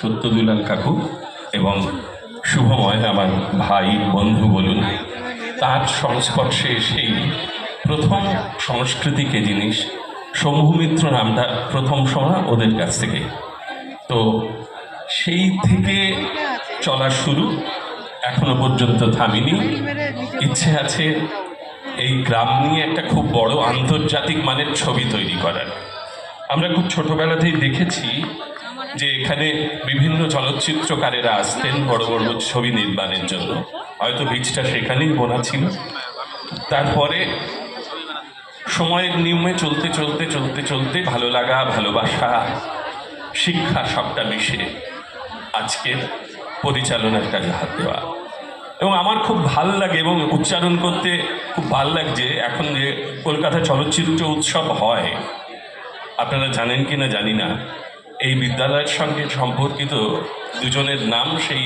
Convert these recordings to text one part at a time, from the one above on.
সত্যদুলাল কাকু এবং শুভময় আমার ভাই বন্ধু বলুন, তার সংস্পর্শে এসেই প্রথম সংস্কৃতিকে জিনিস শম্ভু মিত্র নামটা প্রথম শোনা ওদের কাছ থেকে। তো সেই থেকে চলা শুরু, এখনো পর্যন্ত থামিনি। ইচ্ছে আছে এই গ্রাম নিয়ে একটা খুব বড় আন্তর্জাতিক মানের ছবি তৈরি করার। আমরা খুব ছোটবেলাতেই দেখেছি যে এখানে বিভিন্ন চলচ্চিত্রকারেরা আসতেন বড় বড় ছবি নির্মাণের জন্য, হয়তো বীজটা সেখানেই বোনা ছিল। তারপরে সময়ের নিয়মে চলতে চলতে চলতে চলতে ভালো লাগা, ভালোবাসা, শিক্ষা সবটা মিশে আজকের পরিচালনার কাজে হাত দেওয়া। এবং আমার খুব ভাল লাগে এবং উচ্চারণ করতে খুব ভাল লাগছে, এখন যে কলকাতা চলচ্চিত্র উৎসব হয়, আপনারা জানেন কি না জানি না, এই বিদ্যালয়ের সঙ্গে সম্পর্কিত দুজনের নাম সেই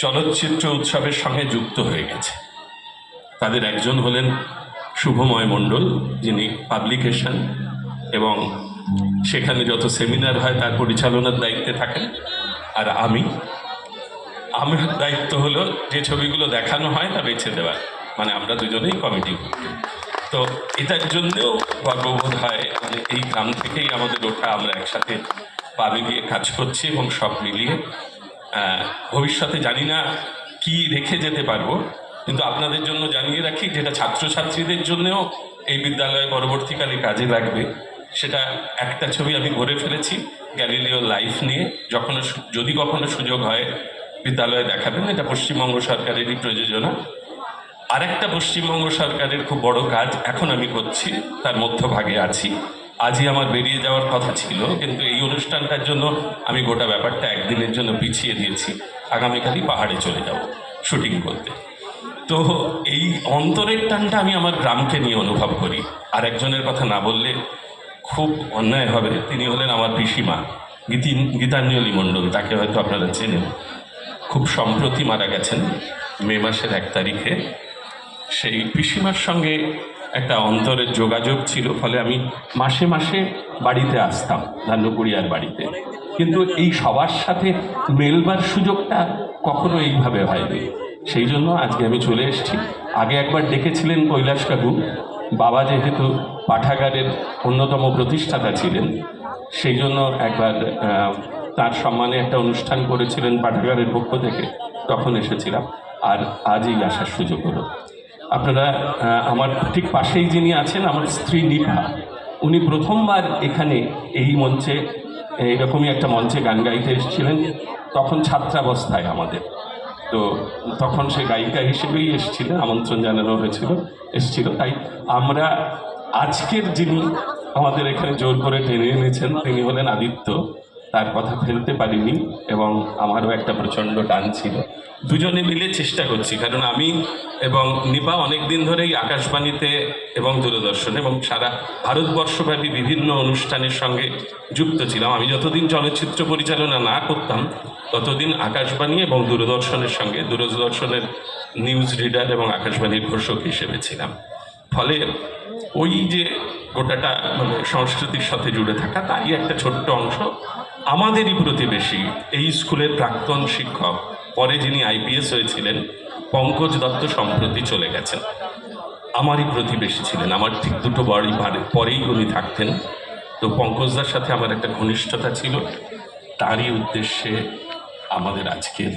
চলচ্চিত্র উৎসবের সঙ্গে যুক্ত হয়ে গেছে। তাদের একজন হলেন শুভময় মণ্ডল, যিনি পাবলিকেশন এবং সেখানে যত সেমিনার হয় তার পরিচালনার দায়িত্বে থাকেন। আর আমার দায়িত্ব হলো যে ছবিগুলো দেখানো হয় তা বেছে দেওয়ার, মানে আমরা দুজনেই কমিটি করি। তো এটার জন্যেও গর্ববোধ হয়, মানে এই গ্রাম থেকেই আমাদের ওঠা, আমরা একসাথে পা মিলিয়ে কাজ করছি এবং সব মিলিয়ে ভবিষ্যতে জানি না কি রেখে যেতে পারবো, কিন্তু আপনাদের জন্য জানিয়ে রাখি যেটা ছাত্রছাত্রীদের জন্যেও এই বিদ্যালয়ে পরবর্তীকালে কাজে লাগবে। সেটা একটা ছবি আমি করে ফেলেছি গ্যালিলিও লাইফ নিয়ে, যদি কখনো সুযোগ হয় বিদ্যালয়ে দেখাবেন। এটা পশ্চিমবঙ্গ সরকারেরই প্রযোজনা। আরেকটা পশ্চিমবঙ্গ সরকারের খুব বড় কাজ এখন আমি করছি, তার মধ্যভাগে আছি। আজই আমার বেরিয়ে যাওয়ার কথা ছিল, কিন্তু এই অনুষ্ঠানটার জন্য আমি গোটা ব্যাপারটা একদিনের জন্য পিছিয়ে দিয়েছি। আগামীকালই পাহাড়ে চলে যাব শুটিং করতে। তো এই অন্তরের টানটা আমি আমার গ্রামকে নিয়ে অনুভব করি। আর একজনের কথা না বললে খুব অন্যায় হবে, তিনি হলেন আমার পিসিমা গীতাঞ্জলি মণ্ডল। তাকে হয়তো আপনারা চেনেন, খুব সম্প্রতি মারা গেছেন মে মাসের 1 তারিখে। সেই পিসিমার সঙ্গে একটা অন্তরের যোগাযোগ ছিল, ফলে আমি মাসে মাসে বাড়িতে আসতাম, ধান্যকুড়িয়ার বাড়িতে। কিন্তু এই সবার সাথে মেলবার সুযোগটা কখনো এইভাবে হয়নি, সেই জন্য আজকে আমি চলে এসেছি। আগে একবার ডেকেছিলেন কৈলাস কাকু, বাবা যেহেতু পাঠাগারের অন্যতম প্রতিষ্ঠাতা ছিলেন, সেই জন্য একবার তার সম্মানে একটা অনুষ্ঠান করেছিলেন পাঠাগারের পক্ষ থেকে, তখন এসেছিলাম। আর আজই আসার সুযোগ হলো। আপনারা আমার ঠিক পাশেই যিনি আছেন, আমার স্ত্রী নিভা, উনি প্রথমবার এখানে এই মঞ্চে, এইরকমই একটা মঞ্চে গান গাইতে এসেছিলেন, তখন ছাত্রাবস্থায় আমাদের। তো তখন সে গায়িকা হিসেবেই এসেছিলেন, আমন্ত্রণ জানানো এসেছিল। তাই আমরা আজকের যিনি আমাদের এখানে জোর করে টেনে এনেছেন, তিনি হলেন আদিত্য। তার কথা ফেলতে পারিনি এবং আমারও একটা প্রচণ্ড টান ছিল। দুজনে মিলে চেষ্টা করছি, কারণ আমি এবং নিপা অনেক দিন ধরেই আকাশবাণীতে এবং দূরদর্শনে এবং সারা ভারতবর্ষব্যাপী বিভিন্ন অনুষ্ঠানের সঙ্গে যুক্ত ছিলাম। আমি যতদিন চলচ্চিত্র পরিচালনা না করতাম ততদিন আকাশবাণী এবং দূরদর্শনের সঙ্গে, দূরদর্শনের নিউজ রিডার এবং আকাশবাণীর ঘোষক হিসেবে ছিলাম। ফলে ওই যে গোটাটা মানে সংস্কৃতির সাথে জুড়ে থাকা, তারই একটা ছোট্ট অংশ। আমাদেরই প্রতিবেশী এই স্কুলের প্রাক্তন শিক্ষক, পরে যিনি IPS হয়েছিলেন, পঙ্কজ দত্ত, সম্প্রতি চলে গেছেন। আমারই প্রতিবেশী ছিলেন, আমার ঠিক 2 বাড়ি পরেই উনি থাকতেন। তো পঙ্কজদার সাথে আমার একটা ঘনিষ্ঠতা ছিল, তারই উদ্দেশ্যে আমাদের আজকের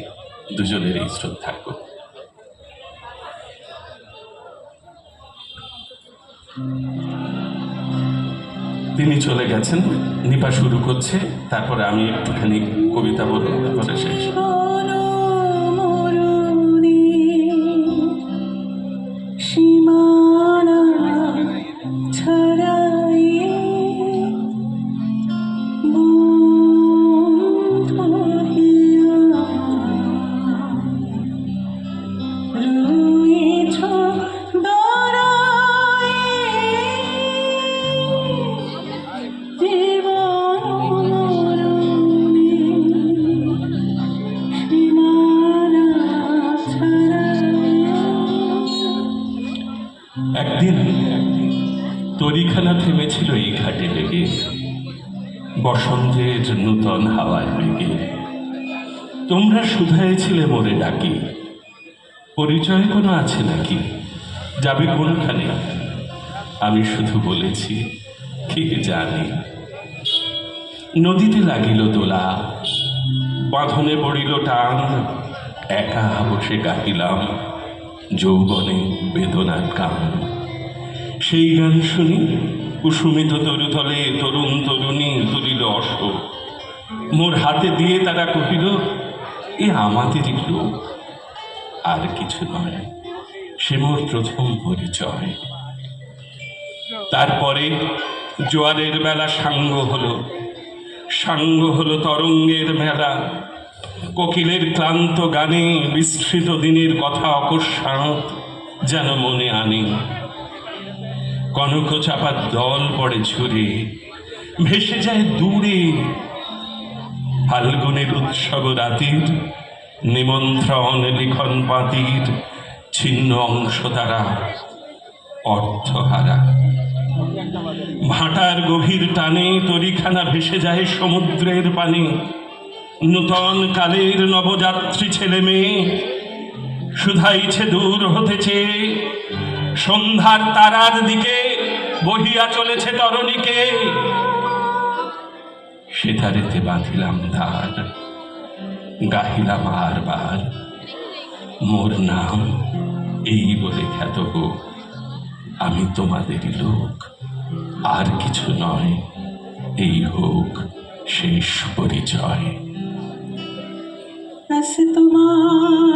দুজনের এই শ্রদ্ধার্ঘ। তিনি চলে গেছেন, নিপা শুরু করছে, তারপরে আমি একটুখানি কবিতা বলবো, তারপরে শেষ। একদিন তরিখানা থেমেছিল এই ঘাটে লেগে, বসন্তের নূতন হাওয়ার বেগে। তোমরা শুধাইছিলে মোরে ডাকি, পরিচয় কোনো আছে নাকি, যাবে কোনখানে? আমি শুধু বলেছি কি জানি। নদীতে লাগিল দোলা, বাঁধনে পড়িল টান, একা বসে গাহিলাম যৌবনে বেদনার গান। সেই গান শুনি কুসুমিত তরুতলে তরুণ তরুণী তুলিল অশোক, মোর হাতে দিয়ে তারা কহিল এ আমাদেরই লোক। আর কিছু নয়, সে মোর প্রথম পরিচয়। তারপরে জোয়ারের বেলা সাঙ্গ হলো, সাঙ্গ হলো তরঙ্গের মেলা। কোকিলের ক্লান্ত গানে বিস্মৃত দিনের কথা অকস্মাৎ যেন মনে আনে। কনক চাপার দল পড়ে ঝরে, ভেসে যায় দূরে। ফাল্গুনের উৎসব রাতির নিমন্ত্রণ লিখন পাতির ছিন্ন অংশ তারা অর্থহারা। ভাটার গভীর টানে তরিখানা ভেসে যায় সমুদ্রের পানে। নূতন কালের নবযাত্রী ছেলে মেয়ে শুধাইছে দূর হতেছে, সন্ধ্যার তারার দিকে বহিয়া চলেছে তরণীকে। সেতারেতে বাঁধিলাম ধার, গাহিলাম বারবার মোর নাম এই বলে খ্যাত হোক, আমি তোমাদেরই লোক, আর কিছু নয়, এই হোক শেষ পরিচয়। তোমার